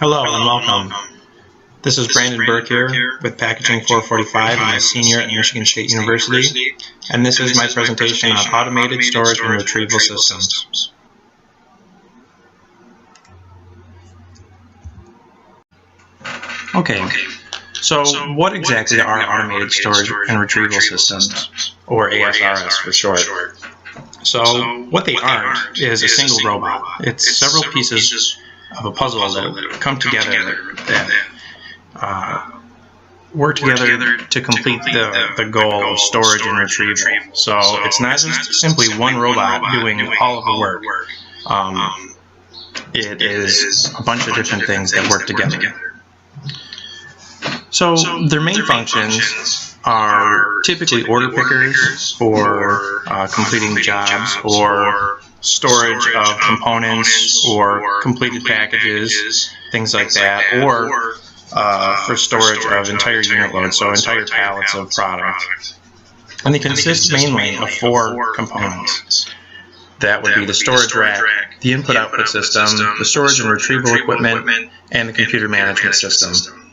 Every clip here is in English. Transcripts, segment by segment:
Hello and welcome. This is Brandon Burke here with Packaging 445. I'm a senior at Michigan State University, and this is my presentation on automated storage and retrieval systems. Okay, so what exactly are automated storage and retrieval systems, or ASRS for short? So what they aren't is a single robot. It's several pieces of a puzzle that come together that work together to complete the goal of storage and retrieval. So it's not just simply one robot doing all of the work. It is a bunch of different things that work together. So their main functions are typically order pickers for completing jobs, or storage of components or completed packages, things like that, or for storage of entire unit loads, so entire pallets of product. And they consist mainly of four components. That would be the storage rack, the input-output system, the storage and retrieval equipment, and the computer management system.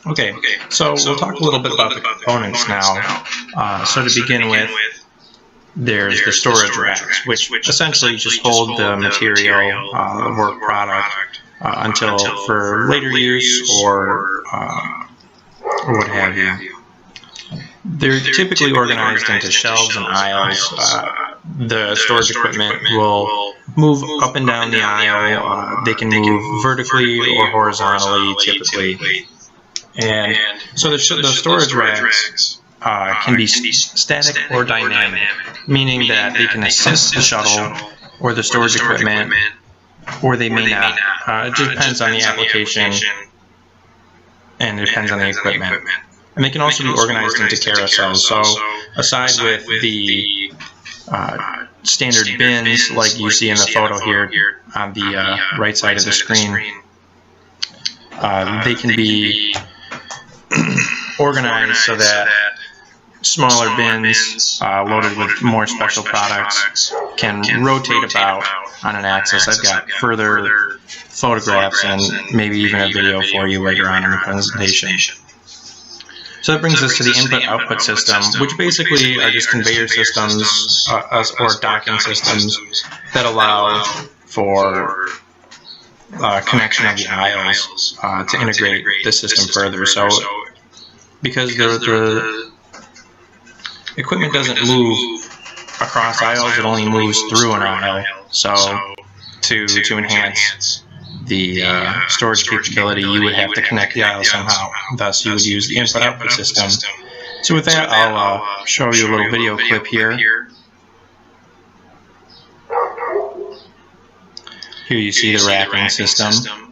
Okay, so we'll talk a little bit about the components now. So to begin with, there's the storage racks, which essentially just hold the material, the work product, until for later use or what have you. They're typically organized into shelves and aisles. The storage equipment will move up and down the aisle. They can move vertically or horizontally, typically. And so the storage racks can be static or dynamic, meaning that they can assist the shuttle or the storage equipment, or they may not. It just depends on the application, and it depends on the equipment. And they can also be organized into carousels. So aside with the standard bins like you see in the photo here on the right side of the screen, they can be organized so that smaller bins loaded with more special products can rotate about on an axis. I've got further photographs and maybe even a video for you later on in the presentation. So that brings us to the input-output system, which basically are just conveyor systems or docking systems that allow for connection of the aisles to integrate the system further. So because the equipment doesn't move across aisles, it only moves through an aisle. So to enhance the storage capability, you would have to connect the aisle somehow. Thus, you would use the input-output system. So with that, I'll show you a little video clip here. Here you see the racking system,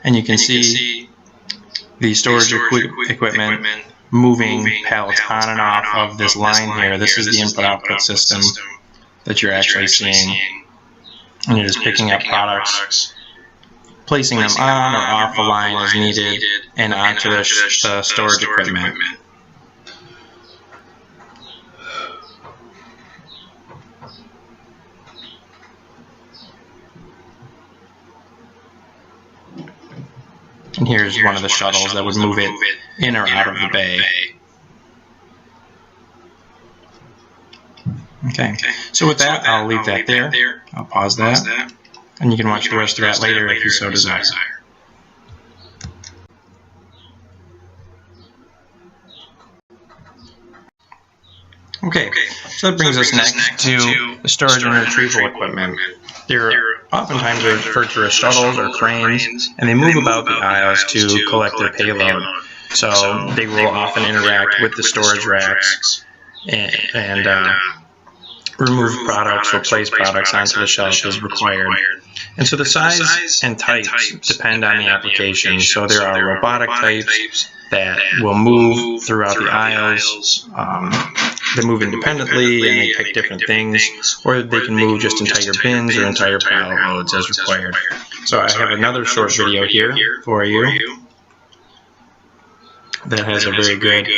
and you can see the storage equipment moving pallets on and off of this line here. This is the input-output system that you're actually seeing, and it is picking up products, placing them on or off the line as needed, and onto the storage equipment. And here's one of the shuttles that would move it in or out of the bay. Okay, so with that, I'll leave that there. I'll pause that, and you can watch the rest of that later if you so desire. Okay, so that brings us next to the storage and retrieval equipment. They're oftentimes referred to as shuttles or cranes, and they move about the aisles to collect their payload. So they will often interact with the storage racks and remove products or place products onto the shelf as required. And so the size and types depend on the application. So there are robotic types that will move throughout the aisles. They move independently and they pick different things, or they can move just entire bins or entire pallet loads as required. So I have another short video here for you that has a very good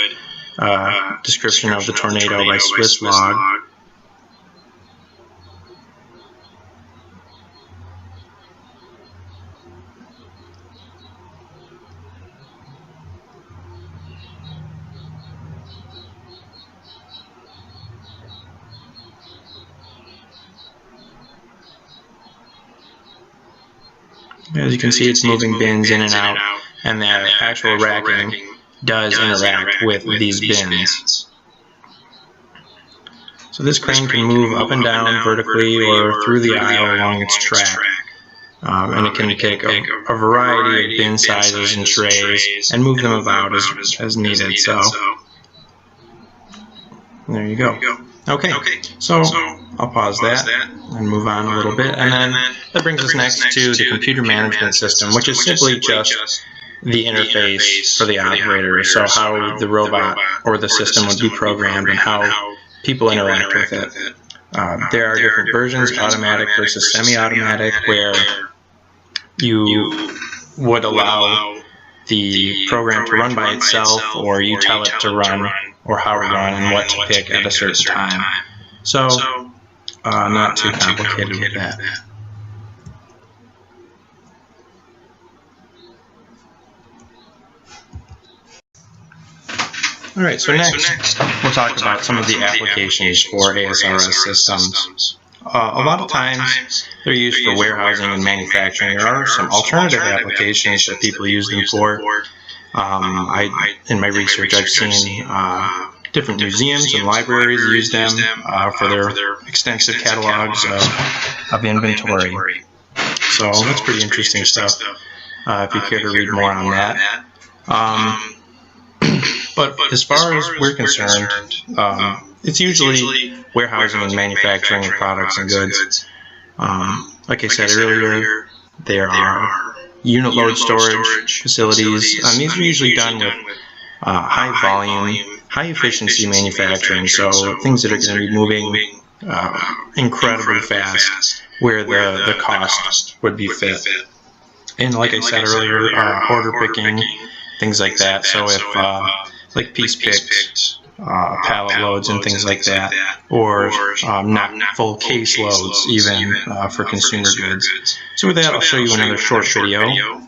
description of the tornado by Swiss log. As you can see, it's moving bins in and out, and the actual racking does interact with these bins. So this crane can move up and down vertically or through the aisle along its track. And it can take a variety of bin sizes and trays and move them about as needed. So there you go. Okay, so I'll pause that and move on a little bit, and then that brings us next to the computer management system, which is simply just the interface for the operator. So how the robot or the system would be programmed and how people interact with it. There are different versions, automatic versus semi-automatic, where you would allow the program to run by itself, or you tell it to run, or how to run and what to pick at a certain time. So, not too complicated with that. Alright, so next we'll talk about some of the applications for ASRS systems. A lot of times they're used for warehousing and manufacturing. There are some alternative applications that people use them for. In my research, I've seen different museums and libraries use them for their extensive catalogs of inventory. So that's pretty interesting stuff if you care to read more on that. But as far as we're concerned, it's usually warehousing and manufacturing of products and goods. Like I said earlier, there are unit load storage facilities. These are usually done with high volume, high efficiency manufacturing, so things that are going to be moving incredibly fast, where the cost would be fit. And like I said earlier, order picking, things like that. So if like piece picks, pallet loads and things like that, or not full case loads even for consumer goods. So with that, I'll show you another short video.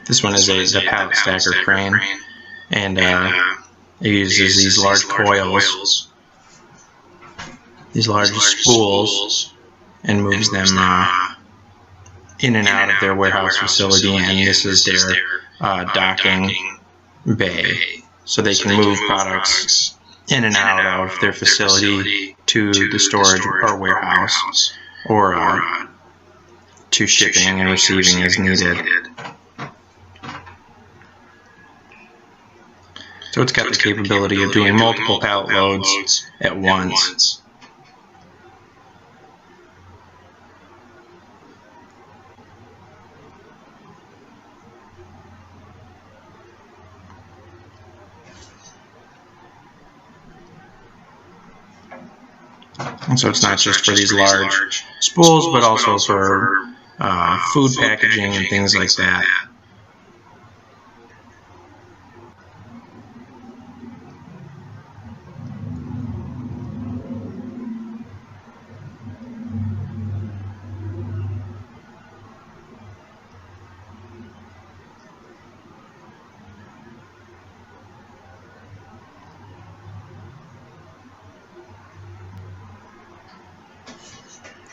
This one is a pallet stacker crane, and it uses these large coils, these large spools, and moves them in and out of their warehouse facility, and this is their docking bay, so they can move products in and out of their facility to the storage or warehouse, or to shipping and receiving as needed. So it's got the capability of doing multiple pallet loads at once. And so it's not just for these large spools, but also for food packaging and things like that.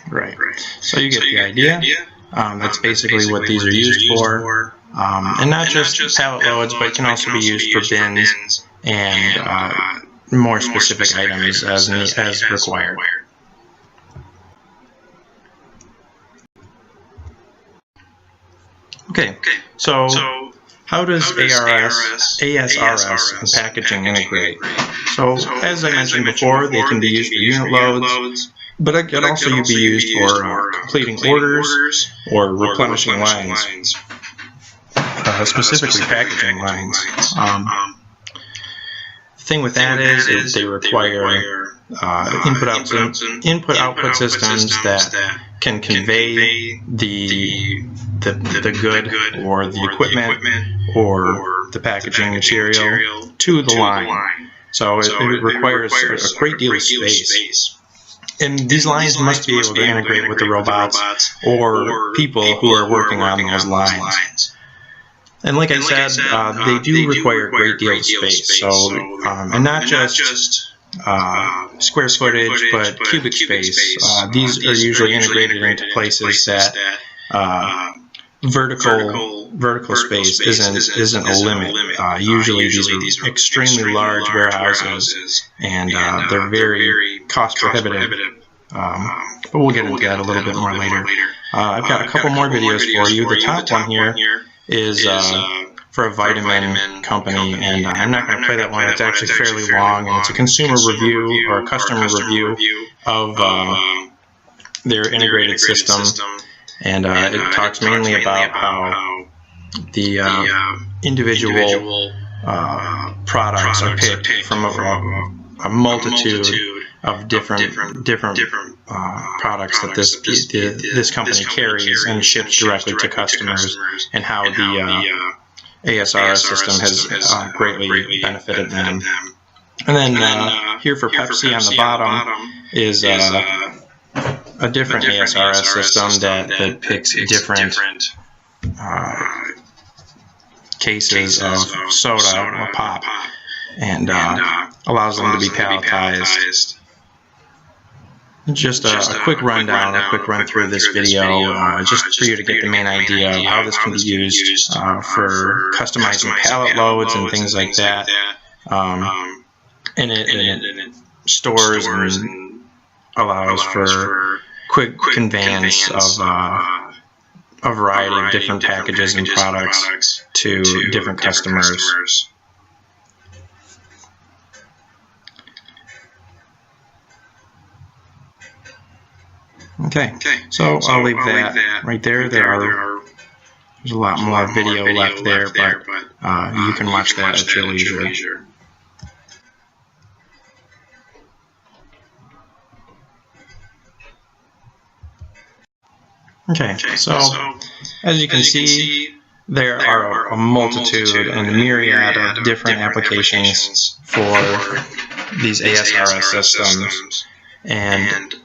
Right. So you get the idea. That's basically what these are used for. And not just pallet loads, but it can also be used for bins and more specific items as required. Okay, so how does ASRS and packaging integrate? So as I mentioned before, they can be used for unit loads, but it can also be used for completing orders or replenishing lines, specifically packaging lines. The thing with that is they require input-output systems that can convey the good or the equipment or the packaging material to the line. So it requires a great deal of space. And these lines must be able to integrate with the robots or people who are working on those lines. And like I said, they do require a great deal of space. So, and not just square footage, but cubic space. These are usually integrated into places that vertical space isn't a limit. Usually these are extremely large warehouses, and they're very cost prohibitive. But we'll get into that a little bit more later. I've got a couple more videos for you. The top one here is for a vitamin company, and I'm not going to play that one. It's actually fairly long, and it's a consumer review or a customer review of their integrated system, and it talks mainly about how the individual products are picked from a multitude of different products that this company carries and ships directly to customers, and how the ASRS system has greatly benefited them. And then here for Pepsi on the bottom is a different ASRS system that picks different cases of soda or pop and allows them to be palletized. Just a quick rundown, a quick run through this video, just for you to get the main idea of how this can be used for customizing pallet loads and things like that. And it stores and allows for quick conveyance of a variety of different packages and products to different customers. Okay, so I'll leave that right there. There's a lot more video left there, but you can watch that at your leisure. Okay, so as you can see, there are a multitude and a myriad of different applications for these ASRS systems, and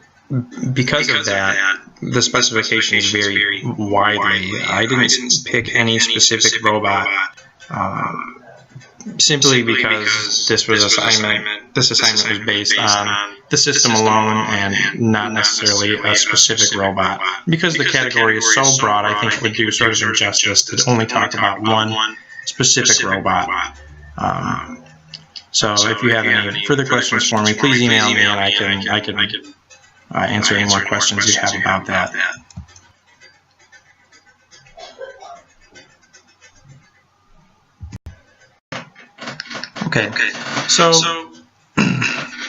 because of that, the specifications vary widely. I didn't pick any specific robot simply because this assignment was based on the system alone and not necessarily a specific robot. Because the category is so broad, I think it would do sort of injustice to only talk about one specific robot. So if you have any further questions for me, please email me, and I can answer any more questions you have about that. Okay, so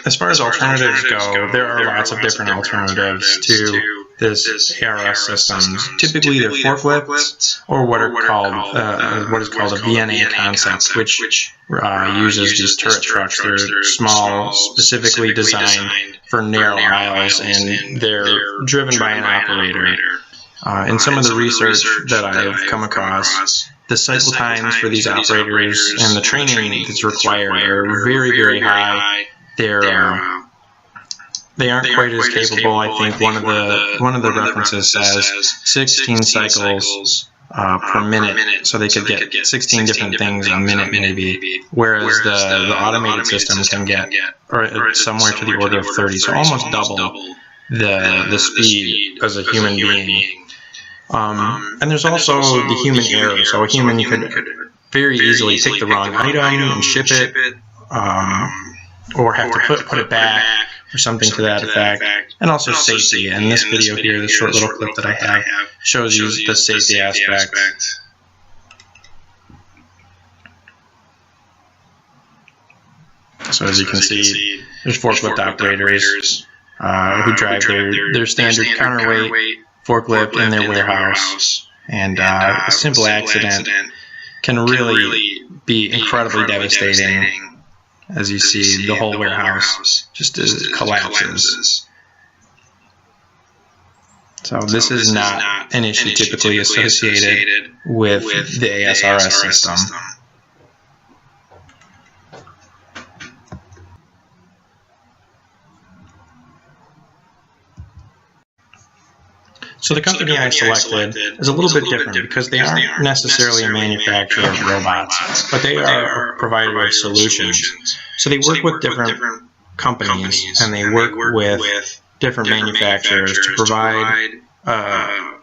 as far as alternatives go, there are lots of different alternatives to this ARS systems. Typically, they're forklifts, or what is called a VNA concept, which uses these turret trucks. They're small, specifically designed for narrow aisles, and they're driven by an operator. In some of the research that I've come across, the cycle times for these operators and the training that's required are very, very high. They aren't quite as capable. I think one of the references says 16 cycles per minute, so they could get 16 different things a minute maybe, whereas the automated system can get somewhere to the order of 30, so almost double the speed as a human being. And there's also the human error, so a human could very easily pick the wrong item and ship it, or have to put it back, or something to that effect, and also safety. And this video here, this short little clip that I have, shows you the safety aspect. So as you can see, there's forklift operators who drive their standard counterweight forklift in their warehouse, and a simple accident can really be incredibly devastating. As you see, the whole warehouse just collapses. So this is not an issue typically associated with the ASRS system. So the company I selected is a little bit different because they aren't necessarily a manufacturer of robots, but they are a provider of solutions. So they work with different companies, and they work with different manufacturers to provide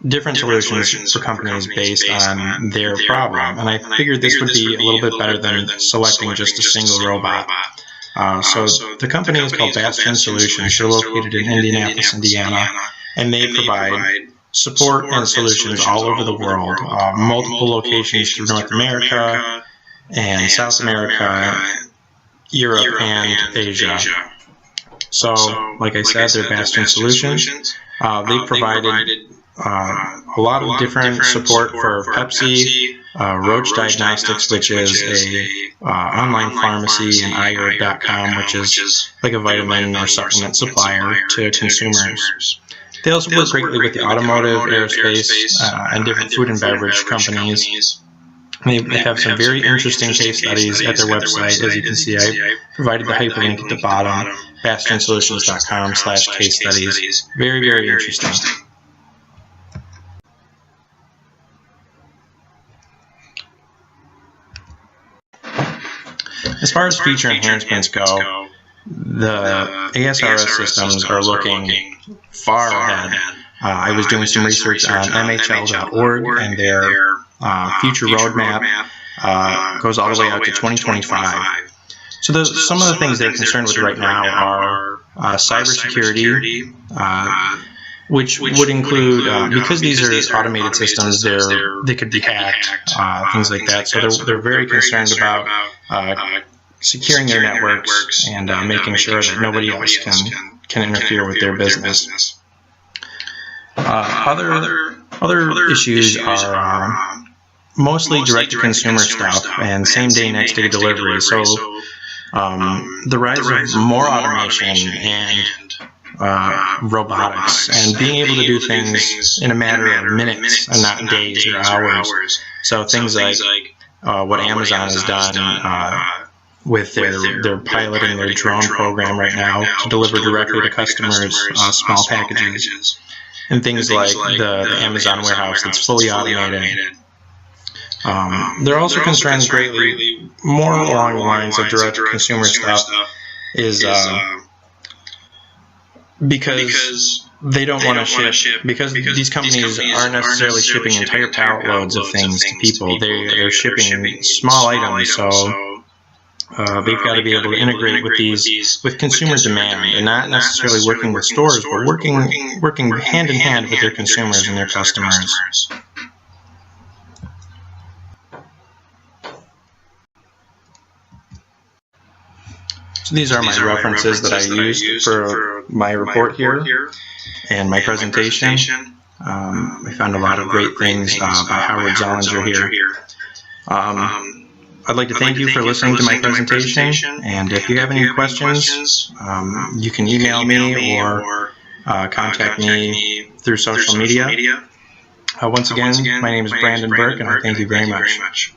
different solutions for companies based on their problem. And I figured this would be a little bit better than selecting just a single robot. So the company is called Bastion Solutions. They're located in Indianapolis, Indiana, and they provide support and solutions all over the world, multiple locations through North America and South America, Europe, and Asia. So, like I said, they're Bastion Solutions. They've provided a lot of different support for Pepsi, Roach Diagnostics, which is a online pharmacy, and iHerb.com, which is like a vitamin or supplement supplier to consumers. They also work greatly with the automotive, aerospace, and different food and beverage companies. They have some very interesting case studies at their website. As you can see, I provided the hyperlink at the bottom, bastionsolutions.com/case studies. Very, very interesting. As far as feature enhancements go, the ASRS systems are looking far ahead. I was doing some research on MHL.org, and their future roadmap goes all the way out to 2025. So some of the things they're concerned with right now are cybersecurity, which would include, because these are automated systems, they could be hacked, things like that. So they're very concerned about securing their networks and making sure that nobody else can interfere with their business. Other issues are mostly direct-to-consumer stuff and same-day, next-day delivery. So the rise of more automation and robotics, and being able to do things in a matter of minutes and not days or hours. So things like what Amazon has done with their piloting their drone program right now to deliver directly to customers small packages, and things like the Amazon warehouse that's fully automated. They're also concerned greatly more along the lines of direct-to-consumer stuff is because they don't want to ship, because these companies aren't necessarily shipping entire pallet loads of things to people. They're shipping small items, so they've got to be able to integrate with consumer demand, and not necessarily working with stores, but working hand in hand with their consumers and their customers. So these are my references that I used for my report here and my presentation. I found a lot of great things by Howard Zollinger here. I'd like to thank you for listening to my presentation, and if you have any questions, you can email me or contact me through social media. Once again, my name is Brandon Burke, and I thank you very much.